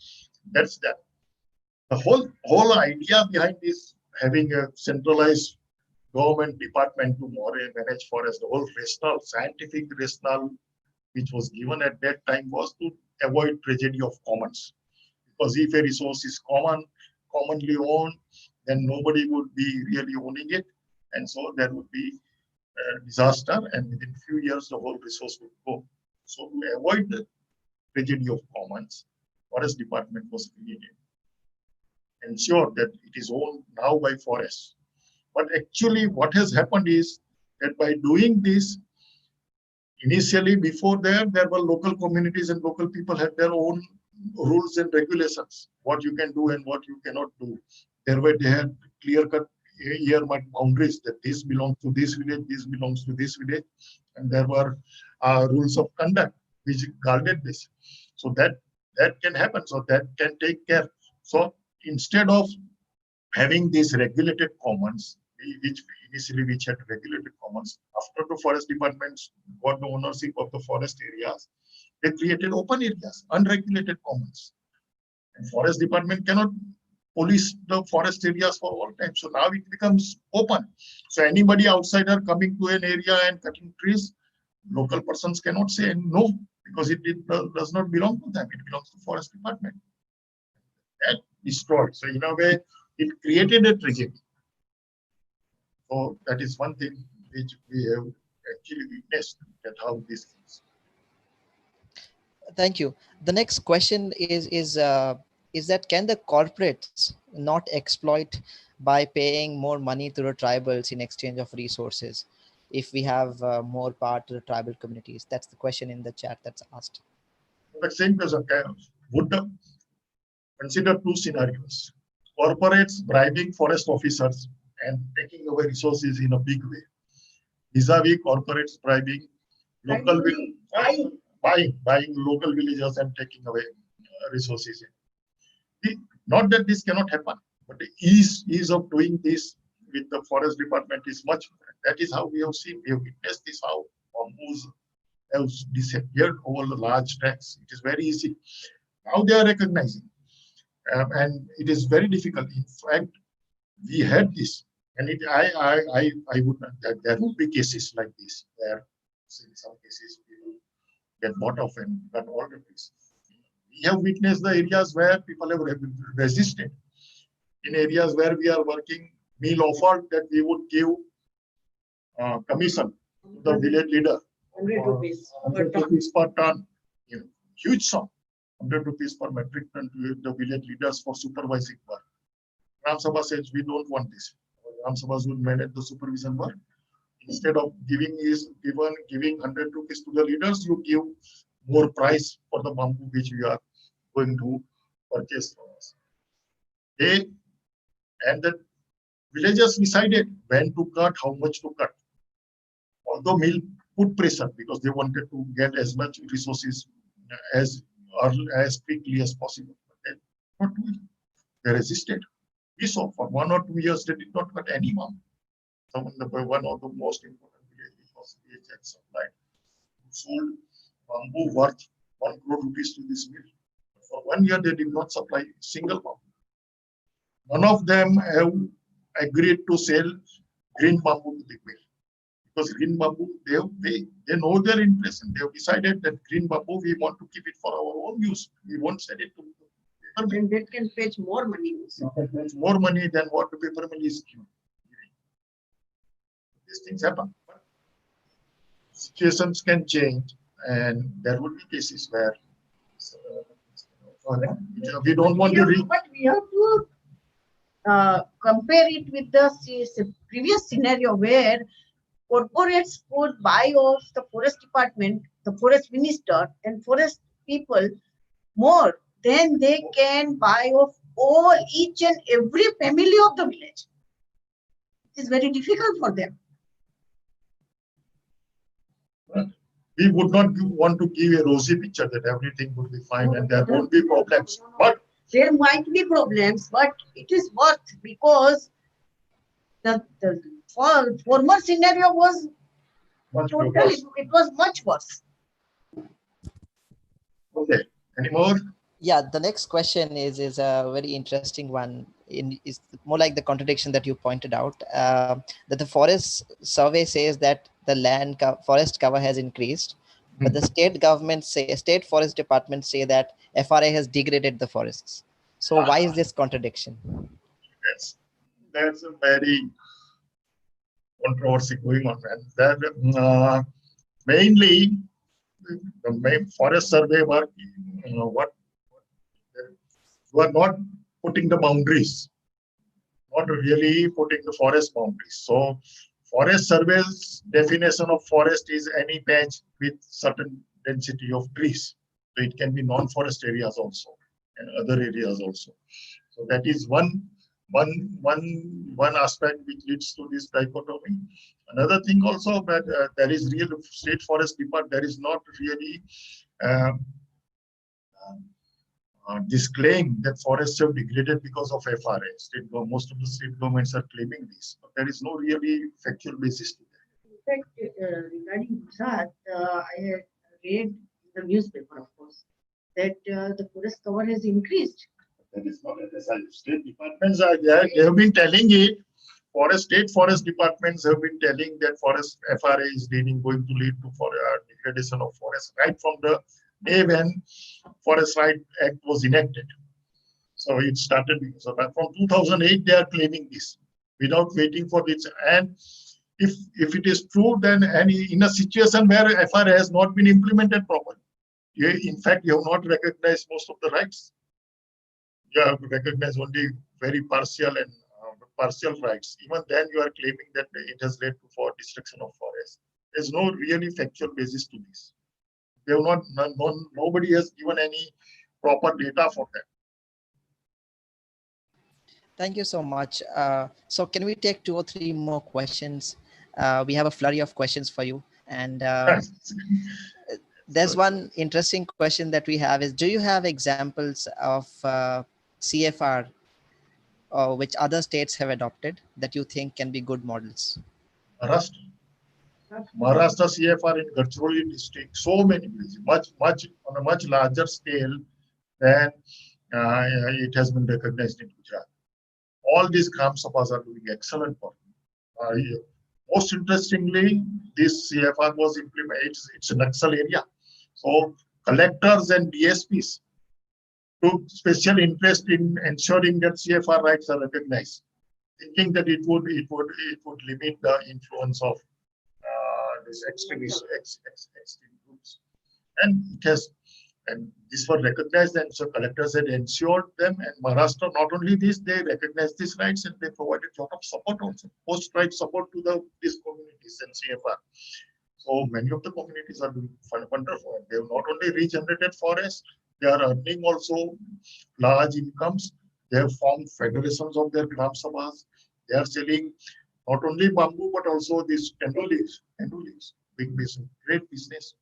that's that. The whole idea behind this, having a centralized government department to manage forest, the whole rationale, scientific rationale which was given at that time was to avoid tragedy of commons. Because if a resource is commonly owned, then nobody would be really owning it. And so there would be a disaster, and within a few years, the whole resource would go. So to avoid the tragedy of commons, Forest Department was created. Ensure that it is owned now by forests. But actually what has happened is that by doing this, initially before there were local communities and local people had their own rules and regulations, what you can do and what you cannot do. They had clear-cut earmarked boundaries that this belongs to this village, this belongs to this village, and there were rules of conduct which guarded this. So that can happen. So that can take care. So instead of having these regulated commons, which had regulated commons, after the forest departments got the ownership of the forest areas, they created open areas, unregulated commons. And forest department cannot police the forest areas for all time. So now it becomes open. So anybody outsider coming to an area and cutting trees, local persons cannot say no, because it does not belong to them. It belongs to forest department. That destroyed. So in a way, it created a tragedy. So that is one thing which we have actually witnessed, that how this is. Thank you. The next question is that can the corporates not exploit by paying more money to the tribals in exchange of resources if we have more power to the tribal communities? That's the question in the chat that's asked. The same question would consider two scenarios: corporates bribing forest officers and taking away resources in a big way, vis-a-vis corporates bribing local buying local villagers and taking away resources. Not that this cannot happen, but the ease of doing this with the forest department is much better. That is how we have witnessed this, how bamboos have disappeared over the large tracts. It is very easy. Now they are recognizing, and it is very difficult. In fact, we had this, and I would that there would be cases like this where in some cases people get bought off and got all the trees. We have witnessed the areas where people have resisted. In areas where we are working, meal offered that we would give commission to the village leader. 100 rupees per ton. Huge sum. 100 rupees per metric ton to the village leaders for supervising work. Gram Sabha says we don't want this. Gram Sabhas will manage the supervision work. Instead of giving 100 rupees to the leaders, you give more price for the bamboo which we are going to purchase from us. And the villagers decided when to cut, how much to cut. Although mill put pressure because they wanted to get as much resources as quickly as possible. But they resisted. We saw for 1 or 2 years they did not cut any bamboo. One of the most important villages was AHX supplied, sold bamboo worth 1 crore rupees to this mill. For 1 year, they did not supply single bamboo. None of them have agreed to sell green bamboo to the mill. Because green bamboo, they know their interest, and they have decided that green bamboo, we want to keep it for our own use. We won't sell it to the paper mill. And that can fetch more money. More money than what the paper mill is giving. These things happen. Situations can change, and there would be cases where we don't want to read. But we have to compare it with the previous scenario where corporates could buy off the forest department, the forest minister, and forest people more than they can buy off each and every family of the village. It is very difficult for them. We would not want to give a rosy picture that everything would be fine and there won't be problems. But there might be problems, but it is worth, because the former scenario was totally, it was much worse. Okay, any more? Yeah, the next question is a very interesting one. Is more like the contradiction that you pointed out, that the forest survey says that the forest cover has increased, but the state government state forest departments say that FRA has degraded the forests. So why is this contradiction? That's a very controversy going on. And that mainly the main forest survey work, what you are not putting the boundaries, not really putting the forest boundaries. So forest survey's definition of forest is any patch with certain density of trees. So it can be non-forest areas also and other areas also. So that is one aspect which leads to this dichotomy. Another thing also that there is real state forest department, there is not really this claim that forests have degraded because of FRA. Most of the state governments are claiming this, but there is no really factual basis to that. In fact, regarding Gujarat, I had read the newspaper, of course, that the forest cover has increased. That is not necessary. State departments are there. They have been telling it. State forest departments have been telling that forest FRA is going to lead to degradation of forest right from the day when Forest Right Act was enacted. So it started so from 2008 they are claiming this without waiting for this. And if it is true, then in a situation where FRA has not been implemented properly, in fact you have not recognized most of the rights. You have recognized only very partial and partial rights. Even then, you are claiming that it has led to destruction of forests. There's no really factual basis to this. They have nobody has given any proper data for that. Thank you so much. So can we take 2 or 3 more questions? We have a flurry of questions for you. And there's one interesting question that we have is, do you have examples of CFR which other states have adopted that you think can be good models? Maharashtra CFR in Gadchiroli district, so many places, much on a much larger scale than it has been recognized in Gujarat. All these Gram Sabhas are doing excellent work. Most interestingly, this CFR was implemented. It's a Naxal area, so collectors and DSPs took special interest in ensuring that CFR rights are recognized, thinking that it would limit the influence of this extremist groups, and it has. And these were recognized, and so collectors had ensured them. And Maharashtra, not only this, they recognized these rights and they provided a lot of support also, post-right support to these communities and CFR. So many of the communities are doing wonderful. They have not only regenerated forests, they are earning also large incomes. They have formed federations of their Gram Sabhas. They are selling not only bamboo but also these tendu leaves, big business, great business.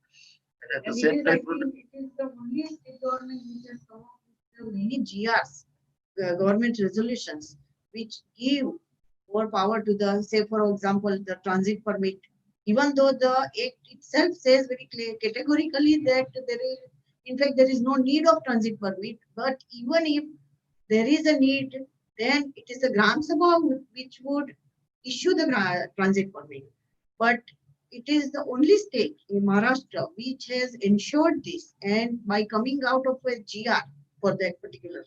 And at the same time, it is the only state government which has come up with many GRs, government resolutions, which give more power to the, say, for example, the transit permit. Even though the Act itself says very categorically that there is no need of transit permit, but even if there is a need, then it is the Gram Sabha which would issue the transit permit. But it is the only state in Maharashtra which has ensured this, and by coming out of a GR for that particular.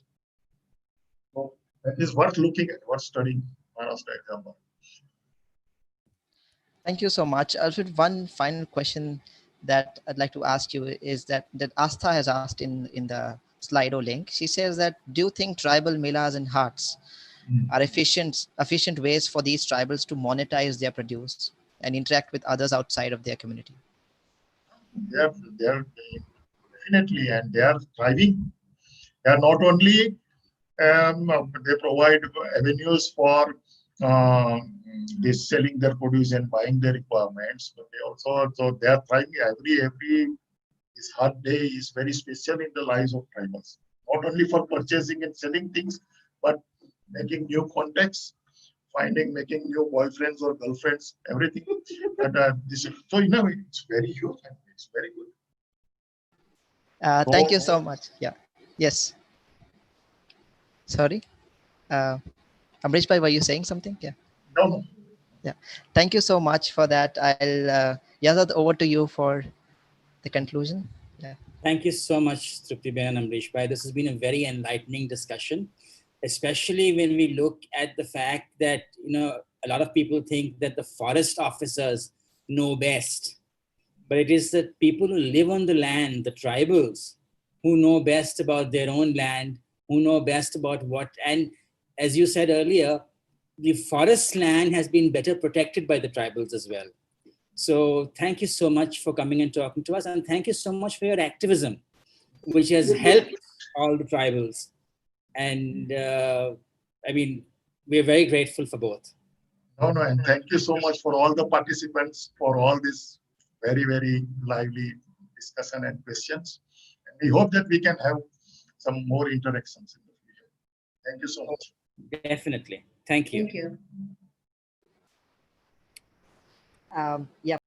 So that is worth looking at, worth studying Maharashtra example. Thank you so much. Alfred, one final question that I'd like to ask you is that Astha has asked in the Slido link. She says that, do you think tribal melas and hats are efficient ways for these tribals to monetize their produce and interact with others outside of their community? They are definitely, and they are thriving. They are not only they provide avenues for selling their produce and buying their requirements, but they also they are thriving. Every this hard day is very special in the lives of tribals. Not only for purchasing and selling things, but making new contacts, making new boyfriends or girlfriends, everything. But so it's very huge and it's very good. Thank you so much. Yeah. Yes. Sorry. Ambrish Bhai, were you saying something? Yeah. No. Yeah. Thank you so much for that. I'll Yazad, over to you for the conclusion. Yeah. Thank you so much, Trupti and Ambrish Bhai. This has been a very enlightening discussion, especially when we look at the fact that, a lot of people think that the forest officers know best, but it is the people who live on the land, the tribals, who know best about their own land, who know best about what, and as you said earlier, the forest land has been better protected by the tribals as well. So thank you so much for coming and talking to us. And thank you so much for your activism, which has helped all the tribals. And we're very grateful for both. No, and thank you so much for all the participants for all this very, very lively discussion and questions. And we hope that we can have some more interactions in the future. Thank you so much. Definitely. Thank you. Thank you. Yeah.